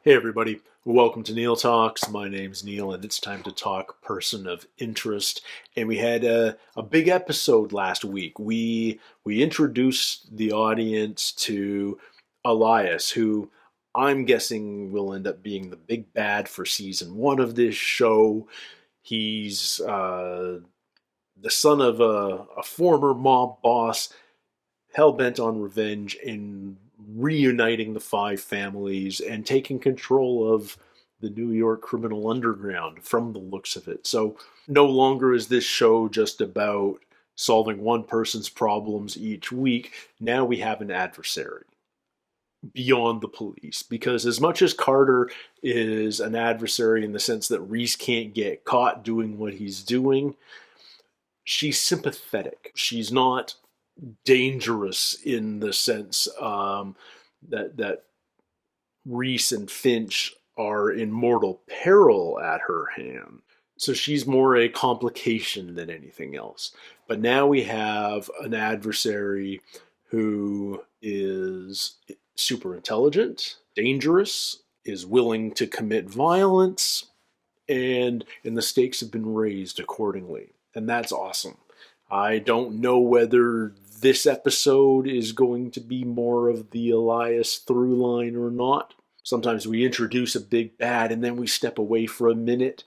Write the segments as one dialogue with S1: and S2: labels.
S1: Hey everybody, welcome to Neil Talks. My name's Neil and it's time to talk person of interest. And we had a big episode last week. We introduced the audience to Elias, who I'm guessing will end up being the big bad for season 1 of this show. He's the son of a former mob boss, hell-bent on revenge and reuniting the 5 families and taking control of the New York criminal underground from the looks of it. So no longer is this show just about solving one person's problems each week. Now we have an adversary beyond the police, because as much as Carter is an adversary in the sense that Reese can't get caught doing what he's doing, she's sympathetic. She's not dangerous in the sense that Reese and Finch are in mortal peril at her hand. So she's more a complication than anything else. But now we have an adversary who is super intelligent, dangerous, is willing to commit violence, and the stakes have been raised accordingly. And that's awesome. I don't know whether this episode is going to be more of the Elias through line or not. Sometimes we introduce a big bad and then we step away for a minute,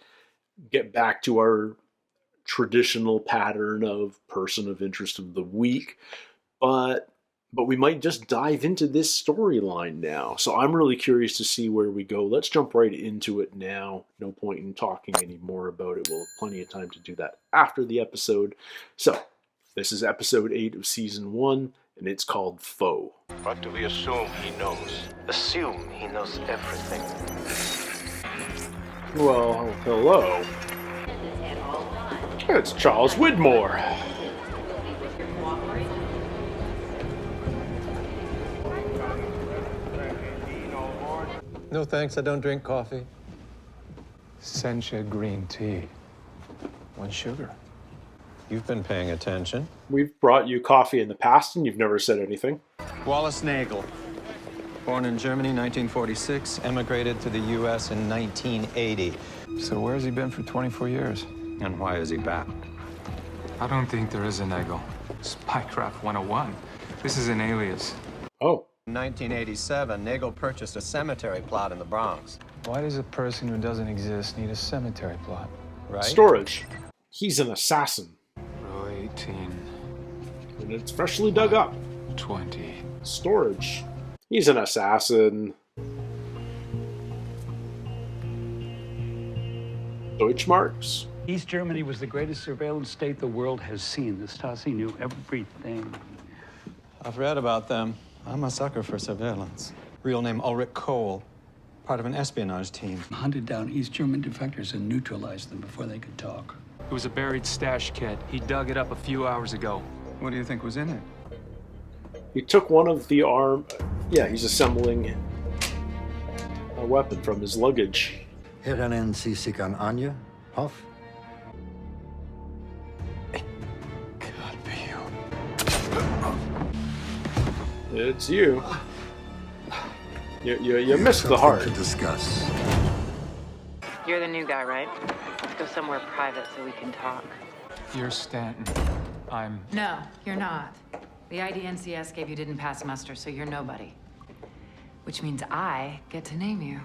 S1: get back to our traditional pattern of person of interest of the week. But we might just dive into this storyline now. So I'm really curious to see where we go. Let's jump right into it now. No point in talking any more about it. We'll have plenty of time to do that after the episode. So this is episode 8 of season 1, and it's called Foe.
S2: What do we assume he knows?
S3: Assume he knows everything.
S1: Well, hello. It's Charles Widmore.
S4: No thanks, I don't drink coffee.
S5: Sencha green tea. 1 sugar.
S4: You've been paying attention.
S1: We've brought you coffee in the past, and you've never said anything.
S4: Wallace Nagel. Born in Germany, 1946, emigrated to the U.S. in 1980.
S5: So where's he been for 24 years?
S4: And why is he back?
S5: I don't think there is a Nagel. Spycraft 101. This is an alias.
S1: Oh.
S4: In 1987, Nagel purchased a cemetery plot in the Bronx.
S5: Why does a person who doesn't exist need a cemetery plot?
S4: Right?
S1: Storage. He's an assassin.
S5: Row 18.
S1: And it's freshly dug up.
S5: 20.
S1: Storage. He's an assassin. Deutschmarks.
S6: East Germany was the greatest surveillance state the world has seen. The Stasi knew everything.
S4: I've read about them. I'm a sucker for surveillance. Real name Ulrich Cole. Part of an espionage team.
S6: Hunted down East German defectors and neutralized them before they could talk.
S7: It was a buried stash kit. He dug it up a few hours ago.
S4: What do you think was in it?
S1: He took one of the arm... Yeah, he's assembling a weapon from his luggage.
S8: Erinnern Sie sich an Anja, Hoff?
S4: Could be you.
S1: It's you. You missed the heart.
S8: To discuss.
S9: You're the new guy, right? Let's go somewhere private so we can talk.
S5: You're Stanton. I'm...
S10: No, you're not. The ID NCS gave you didn't pass muster, so you're nobody. Which means I get to name you.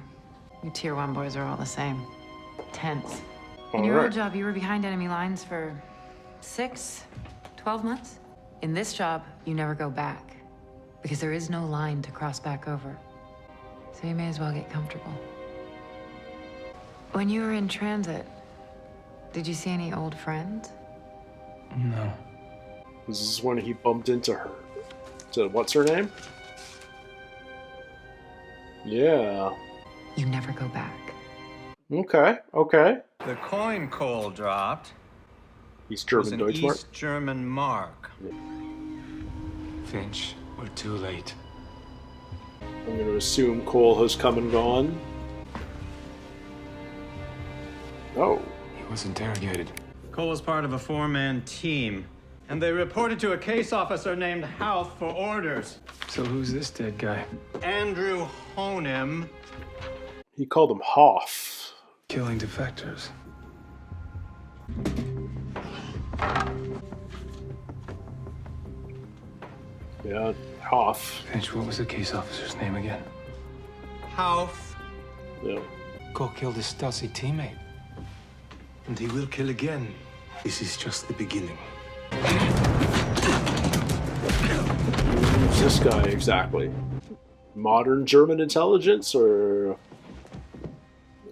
S10: You Tier 1 boys are all the same. Tense. In your old job, you were behind enemy lines for 6, 12 months. In this job, you never go back. Because there is no line to cross back over. So you may as well get comfortable. When you were in transit, did you see any old friends?
S5: No.
S1: This is when he bumped into her. So what's her name? Yeah.
S10: You never go back.
S1: Okay.
S4: The coin Cole dropped
S1: East
S4: was
S1: German
S4: an
S1: Deutschmark.
S4: East German mark.
S5: Finch, we're too late.
S1: I'm going to assume Cole has come and gone. Oh.
S5: He was interrogated.
S4: Cole was part of a 4-man team, and they reported to a case officer named Houth for orders.
S5: So who's this dead guy?
S4: Andrew Honem.
S1: He called him Hoff.
S5: Killing defectors.
S1: Yeah, Hoff.
S5: Finch, what was the case officer's name again?
S4: Hauf.
S1: Yeah.
S5: Cole killed his stealthy teammate.
S11: And he will kill again. This is just the beginning.
S1: Who's this guy exactly? Modern German intelligence or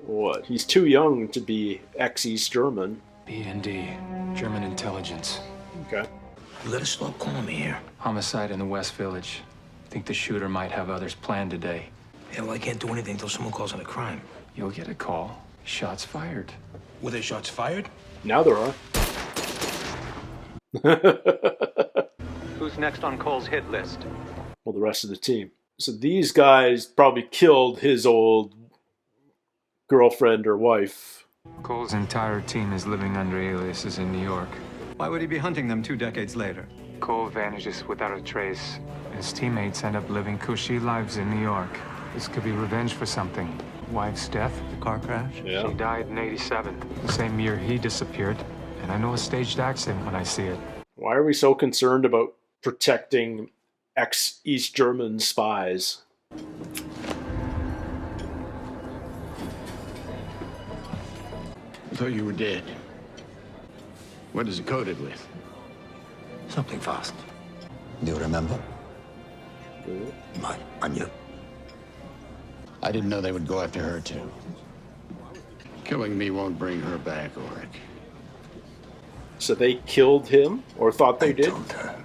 S1: what? He's too young to be ex-East German.
S5: B&D, German intelligence.
S1: Okay.
S11: You gotta stop calling me here.
S5: Homicide in the West Village. Think the shooter might have others planned today.
S11: Hell, I can't do anything till someone calls on a crime.
S5: You'll get a call. Shots fired.
S11: Were there shots fired?
S1: Now there are.
S6: Who's next on Cole's hit list?
S1: Well, the rest of the team. So these guys probably killed his old girlfriend or wife.
S5: Cole's entire team is living under aliases in New York.
S4: Why would he be hunting them 2 decades later?
S5: Cole vanishes without a trace. His teammates end up living cushy lives in New York. This could be revenge for something. Wife's death?
S4: The car crash?
S1: Yeah.
S5: She died in '87, the same year he disappeared. And I know a staged accident when I see it.
S1: Why are we so concerned about protecting ex-East German spies?
S11: I thought you were dead. What is it coded with?
S8: Something fast. Do you remember? My Anya.
S11: I didn't know they would go after her, too. Killing me won't bring her back, Ulrich.
S1: So they killed him, or thought they
S8: I
S1: did?
S8: told her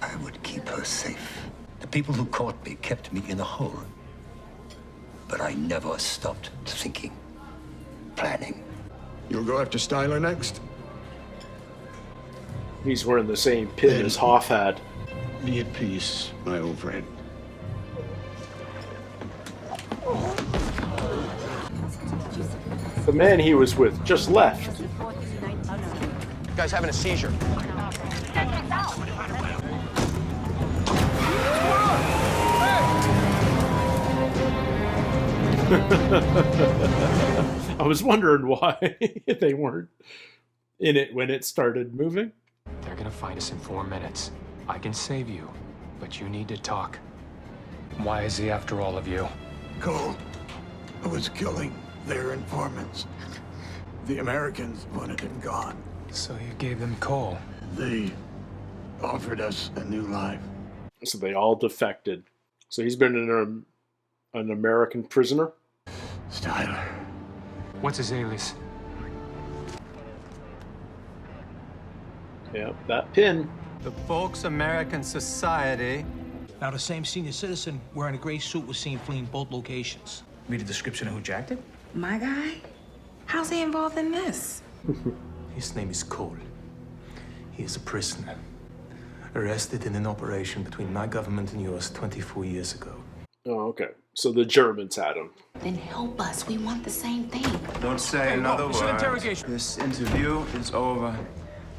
S8: I would keep her safe. The people who caught me kept me in a hole. But I never stopped thinking, planning.
S11: You'll go after Styler next?
S1: He's wearing the same pin as Hoff had.
S11: Be at peace, my old friend.
S1: The man he was with just left.
S3: Guy's having a seizure.
S1: I was wondering why they weren't in it when it started moving.
S5: They're gonna find us in 4 minutes. I can save you, but you need to talk. Why is he after all of you?
S11: Cole was killing their informants. The Americans wanted him gone.
S5: So you gave them Cole.
S11: They offered us a new life.
S1: So they all defected. So he's been an American prisoner.
S11: Styler.
S5: What's his alias?
S1: Yeah, that pin.
S4: The Folks American Society.
S12: Now, the same senior citizen wearing a gray suit was seen fleeing both locations. Read a description of who jacked it?
S13: My guy? How's he involved in this?
S12: His name is Cole. He is a prisoner. Arrested in an operation between my government and yours 24 years ago.
S1: Oh, okay. So the Germans had him.
S13: Then help us. We want the same thing.
S14: Don't say another
S12: It's an
S14: word.
S12: interrogation.
S14: This interview is over.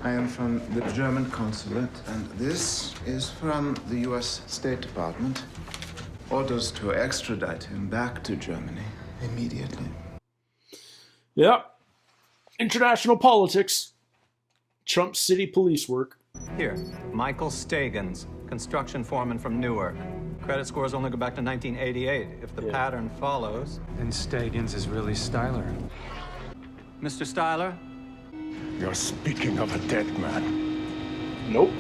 S14: I am from the German consulate, and this is from the U.S. State Department. Orders to extradite him back to Germany immediately.
S1: Yeah. International politics. Trump city police work.
S4: Here, Michael Stagans, construction foreman from Newark. Credit scores only go back to 1988. If the pattern follows...
S5: Then Stagans is really Styler.
S4: Mr. Styler?
S11: You're speaking of a dead man.
S1: Nope.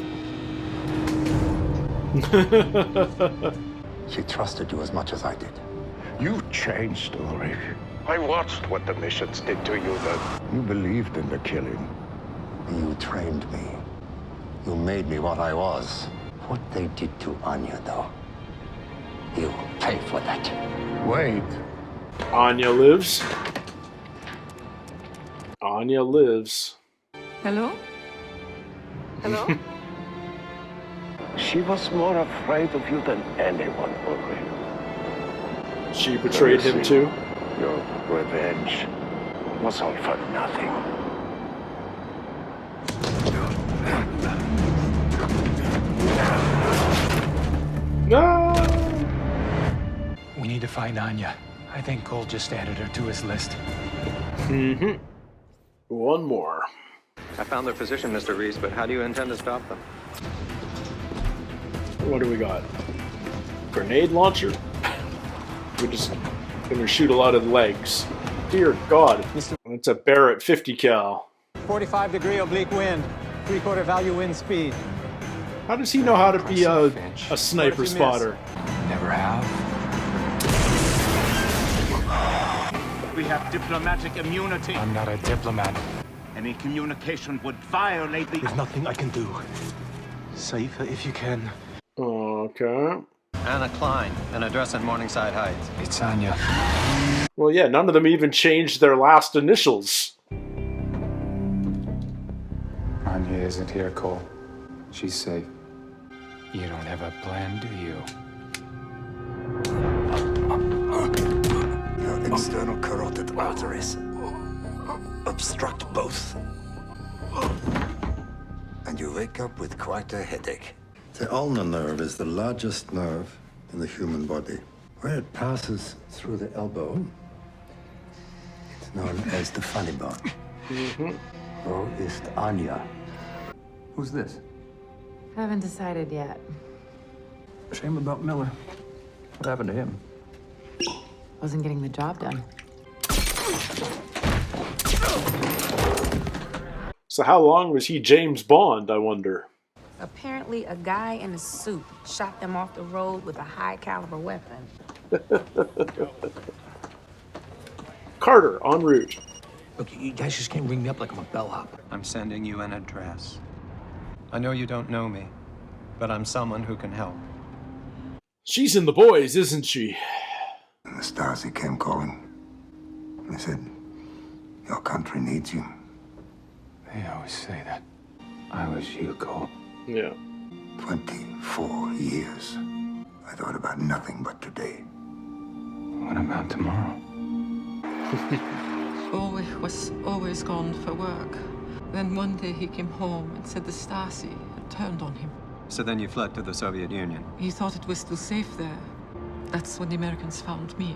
S8: She trusted you as much as I did.
S11: You changed, Ulrich. I watched what the missions did to you then. You believed in the killing.
S8: You trained me. You made me what I was. What they did to Anya, though, you'll pay for that.
S11: Wait.
S1: Anya lives. Anya lives.
S13: Hello? Hello?
S11: She was more afraid of you than anyone, Ulrich.
S1: She betrayed him too.
S11: Your revenge was all for nothing.
S1: No.
S5: We need to find Anya.
S7: I think Cole just added her to his list.
S1: Mm-hmm. One more.
S15: I found their position, Mr. Reese, but how do you intend to stop them?
S1: What do we got? Grenade launcher? We're just gonna shoot a lot of legs. Dear God. It's a Barrett 50 cal.
S4: 45-degree oblique wind. 3/4 value wind speed.
S1: How does he know how to be a sniper spotter?
S7: Never have.
S16: We have diplomatic immunity.
S7: I'm not a diplomat.
S16: Any communication would violate the...
S12: There's nothing I can do. Save her if you can.
S1: Okay.
S4: Anna Klein, an address in Morningside Heights.
S7: It's Anya.
S1: Well, yeah, none of them even changed their last initials.
S5: Anya isn't here, Cole. She's safe. You don't have a plan, do you?
S8: Your external carotid arteries obstruct both. And you wake up with quite a headache.
S17: The ulnar nerve is the largest nerve in the human body. Where it passes through the elbow, it's known as the funny bone. Wo ist Anya?
S6: Who's this?
S10: Haven't decided yet.
S6: Shame about Miller. What happened to him?
S10: Wasn't getting the job done.
S1: So how long was he James Bond, I wonder?
S13: Apparently, a guy in a suit shot them off the road with a high-caliber weapon.
S1: Carter, en route.
S11: Look, you guys just can't ring me up like I'm a bellhop.
S4: I'm sending you an address. I know you don't know me, but I'm someone who can help.
S1: She's in the boys, isn't she?
S8: And the Stasi came calling. They said, your country needs you.
S5: They always say that. I was you, Cole.
S1: Yeah.
S8: 24 years. I thought about nothing but today.
S5: What about tomorrow?
S18: Ulrich was always gone for work. Then one day he came home and said the Stasi had turned on him.
S4: So then you fled to the Soviet Union.
S18: He thought it was still safe there. That's when the Americans found me.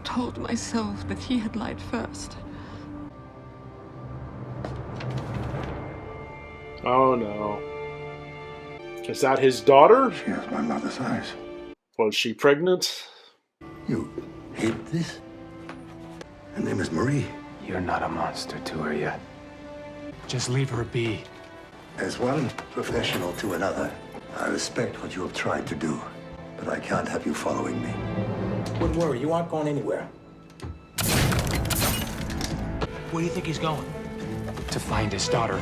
S18: Told myself that he had lied first.
S1: Oh no. Is that his daughter?
S8: She has my mother's eyes.
S1: Was she pregnant?
S8: You hid this? Her name is Marie.
S5: You're not a monster to her yet. Just leave her be.
S8: As one professional to another, I respect what you have tried to do, but I can't have you following me.
S11: Wouldn't worry, you aren't going anywhere.
S12: Where do you think he's going?
S7: To find his daughter.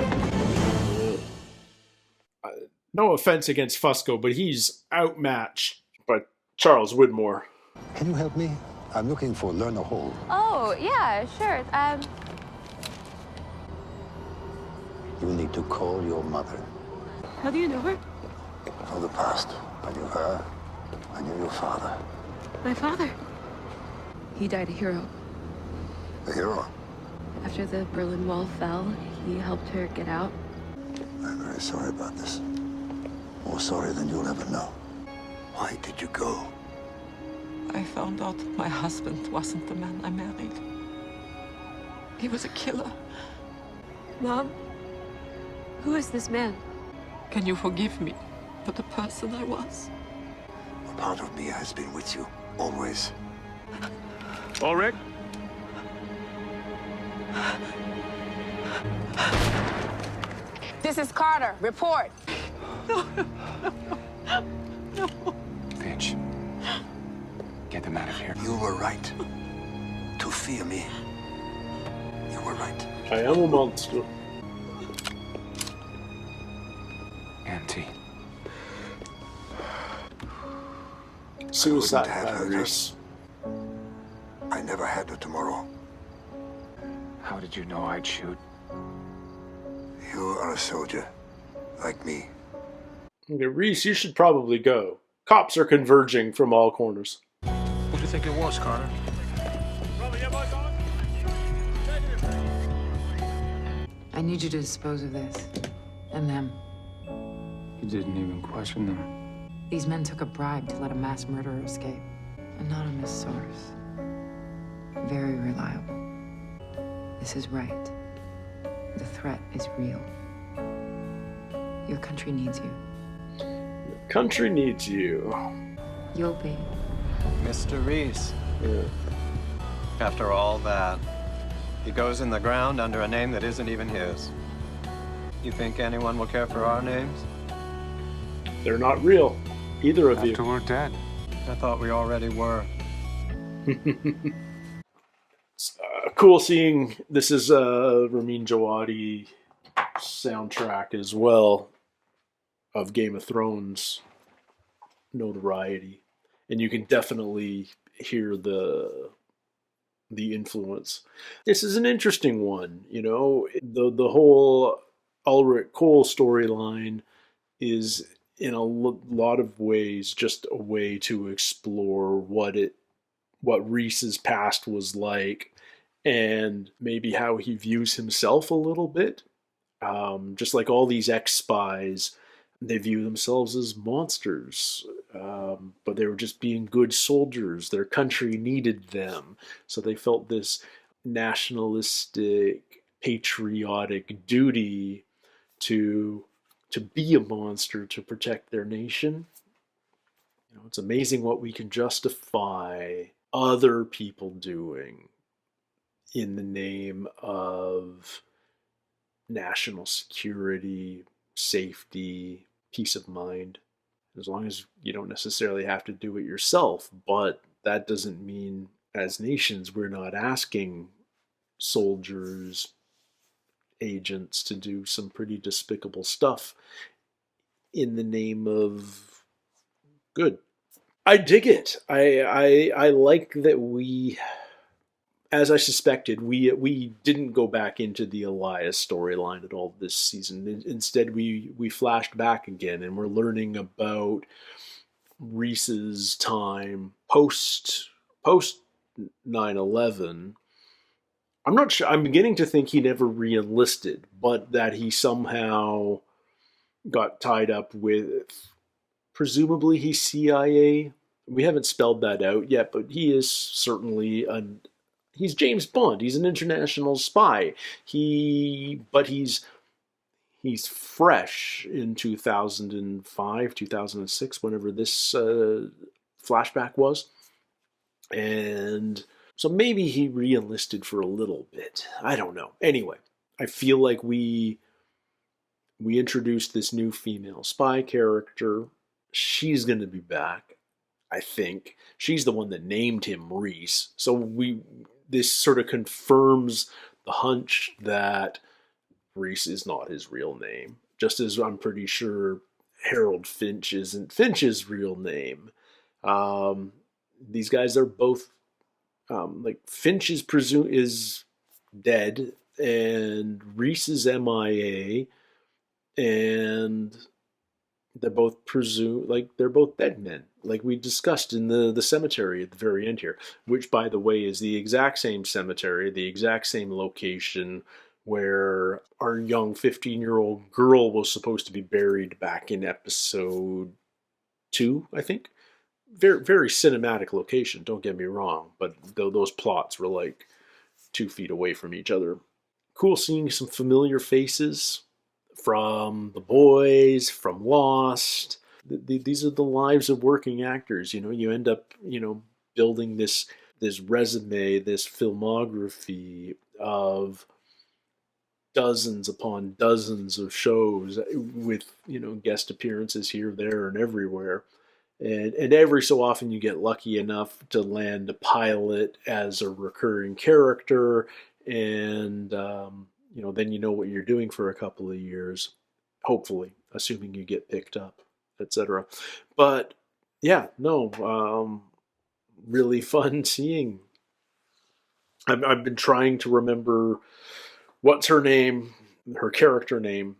S1: No offense against Fusco, but he's outmatched by Charles Widmore.
S17: Can you help me? I'm looking for Lerner Hall.
S19: Oh, yeah, sure.
S17: You need to call your mother.
S19: How do you know her?
S17: From the past. I knew her. I knew your father.
S19: My father. He died a hero.
S17: A hero?
S19: After the Berlin Wall fell, he helped her get out.
S8: I'm very sorry about this. More sorry than you'll ever know. Why did you go?
S18: I found out my husband wasn't the man I married. He was a killer.
S19: Mom, who is this man?
S18: Can you forgive me for the person I was?
S8: A part of me has been with you, always.
S16: Ulrich?
S13: This is Carter. Report.
S18: No.
S5: Finch. Get them out of here.
S8: You were right. To fear me. You were right.
S1: I am a monster.
S5: Auntie.
S1: Suicide
S8: I couldn't have her.
S1: batteries.
S8: I never had her tomorrow.
S5: How did you know I'd shoot?
S8: You are a soldier, like me.
S1: Okay, Reese, you should probably go. Cops are converging from all corners.
S12: What do you think it was, Carter?
S10: I need you to dispose of this. And them.
S5: You didn't even question them.
S10: These men took a bribe to let a mass murderer escape. Anonymous source. Very reliable. This is right. The threat is real. Your country needs you.
S1: Your country needs you.
S10: You'll be.
S4: Mr. Reese.
S1: Yeah.
S4: After all that, he goes in the ground under a name that isn't even his. You think anyone will care for our names?
S1: They're not real. Either of you.
S5: After we're dead.
S4: I thought we already were.
S1: Cool seeing this is Ramin Djawadi soundtrack as well of Game of Thrones notoriety, and you can definitely hear the influence. This is an interesting one, you know. The whole Ulrich Cole storyline is in a lot of ways just a way to explore what Reese's past was like, and maybe how he views himself a little bit. Just like all these ex-spies, they view themselves as monsters, but they were just being good soldiers. Their country needed them, so they felt this nationalistic, patriotic duty to be a monster to protect their nation. You know, it's amazing what we can justify other people doing in the name of national security, safety, peace of mind, as long as you don't necessarily have to do it yourself. But that doesn't mean as nations we're not asking soldiers, agents to do some pretty despicable stuff in the name of good. I dig it. I like that we, as I suspected, we didn't go back into the Elias storyline at all this season. Instead, we flashed back again, and we're learning about Reese's time post 9/11. I'm not sure. I'm beginning to think he never re-enlisted, but that he somehow got tied up with, presumably he's CIA. We haven't spelled that out yet, but he is certainly he's James Bond. He's an international spy. But he's fresh in 2005, 2006, whenever this flashback was. And so maybe he re-enlisted for a little bit. I don't know. Anyway, I feel like we introduced this new female spy character. She's going to be back, I think. She's the one that named him Reese. So this sort of confirms the hunch that Reese is not his real name. Just as I'm pretty sure Harold Finch isn't Finch's real name. These guys are both like Finch is dead, and Reese is MIA, and they're both they're both dead men, like we discussed in the cemetery at the very end here, which, by the way, is the exact same cemetery, the exact same location where our young 15-year-old girl was supposed to be buried back in episode 2, I think. Very, very cinematic location, don't get me wrong, but those plots were like 2 feet away from each other. Cool seeing some familiar faces from The Boys, from Lost. These are the lives of working actors. You know, you end up, building this resume, this filmography of dozens upon dozens of shows with, guest appearances here, there, and everywhere. And every so often you get lucky enough to land a pilot as a recurring character, and then you know what you're doing for a couple of years, hopefully, assuming you get picked up, etc. But yeah, no, really fun seeing. I've been trying to remember what's her name, her character name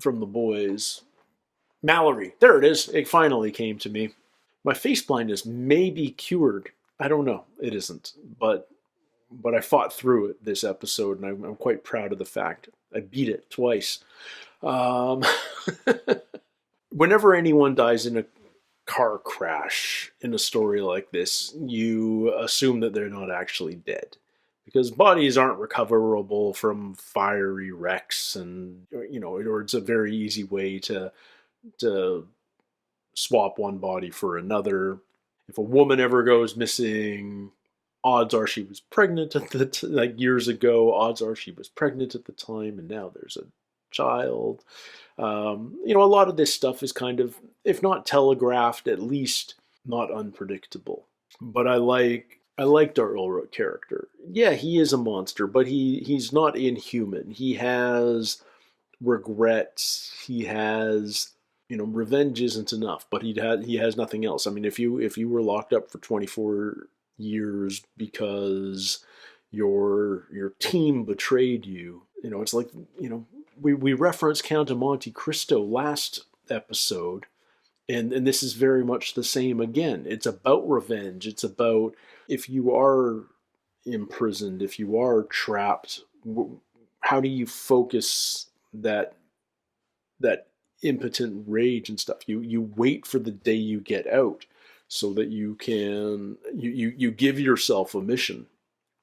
S1: from The Boys. Mallory. There it is. It finally came to me. My face blindness may be cured. I don't know. It isn't. But I fought through it this episode, and I'm quite proud of the fact. I beat it twice. Whenever anyone dies in car crash in a story like this, you assume that they're not actually dead. Because bodies aren't recoverable from fiery wrecks, and or it's a very easy way to swap one body for another. If a woman ever goes missing, odds are she was pregnant at the like years ago. Odds are she was pregnant at the time, and now there's a child. A lot of this stuff is kind of, if not telegraphed, at least not unpredictable. But I liked our Ulrich character. Yeah, he is a monster, but he's not inhuman. He has regrets. He has, revenge isn't enough, but he has nothing else. I mean, if you were locked up for 24 years because your team betrayed you, it's like, we referenced Count of Monte Cristo last episode, and this is very much the same again. It's about revenge. It's about, if you are imprisoned, if you are trapped, how do you focus that impotent rage and stuff? You wait for the day you get out, so that you can you give yourself a mission,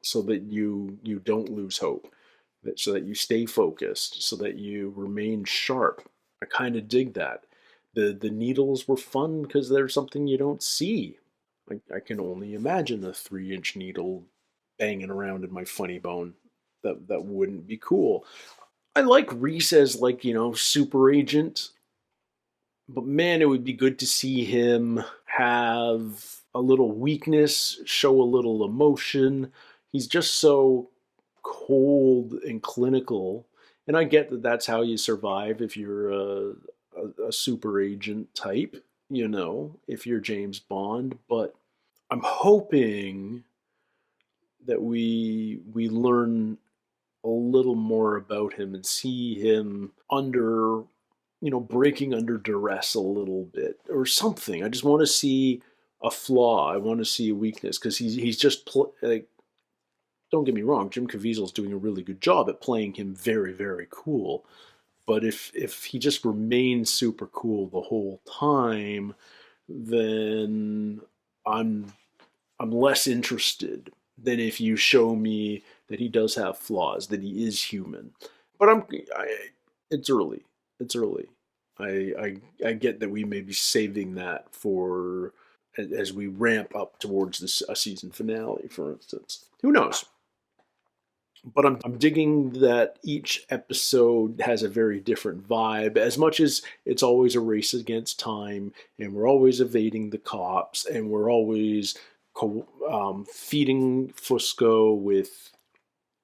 S1: so that you don't lose hope, so that you stay focused, so that you remain sharp. I kind of dig that. The needles were fun because they're something you don't see. I can only imagine a 3-inch needle banging around in my funny bone. That wouldn't be cool. I like Reese as, super agent, but man, it would be good to see him have a little weakness, show a little emotion. He's just so cold and clinical, and I get that that's how you survive if you're a super agent type, if you're James Bond. But I'm hoping that we learn a little more about him and see him under, breaking under duress a little bit or something. I just want to see a flaw. I want to see a weakness, because he's just like, don't get me wrong, Jim Caviezel's doing a really good job at playing him very, very cool. But if he just remains super cool the whole time, then I'm less interested than if you show me that he does have flaws, that he is human. But it's early. It's early. I get that we may be saving that for as we ramp up towards a season finale, for instance. Who knows? But I'm digging that each episode has a very different vibe. As much as it's always a race against time, and we're always evading the cops, and we're always feeding Fusco with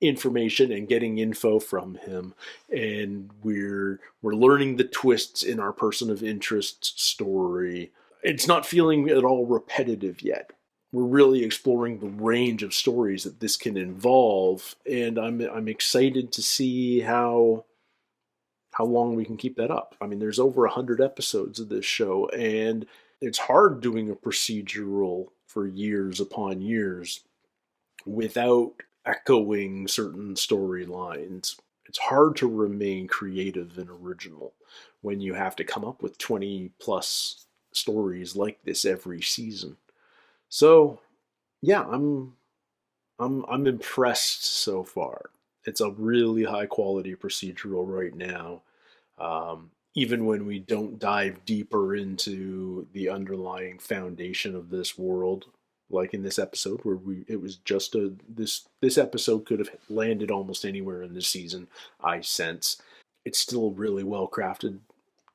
S1: information and getting info from him, and we're learning the twists in our person of interest story. It's not feeling at all repetitive yet. We're really exploring the range of stories that this can involve, and I'm excited to see how long we can keep that up. I mean, there's over 100 episodes of this show, and it's hard doing a procedural for years upon years without echoing certain storylines. It's hard to remain creative and original when you have to come up with 20 plus stories like this every season. So, yeah, I'm impressed so far. It's a really high quality procedural right now. Even when we don't dive deeper into the underlying foundation of this world, like in this episode, where it was just this episode could have landed almost anywhere in this season. I sense it's still really well crafted,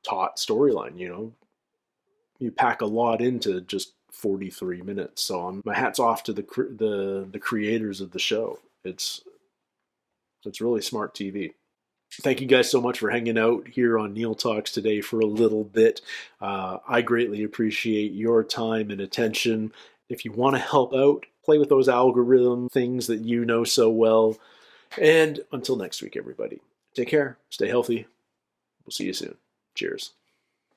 S1: taut storyline. You pack a lot into just 43 minutes. So my hat's off to the creators of the show. It's really smart TV. Thank you guys so much for hanging out here on Neil Talks today for a little bit. I greatly appreciate your time and attention. If you want to help out, play with those algorithm things that you know so well. And until next week, everybody, take care, stay healthy. We'll see you soon. Cheers.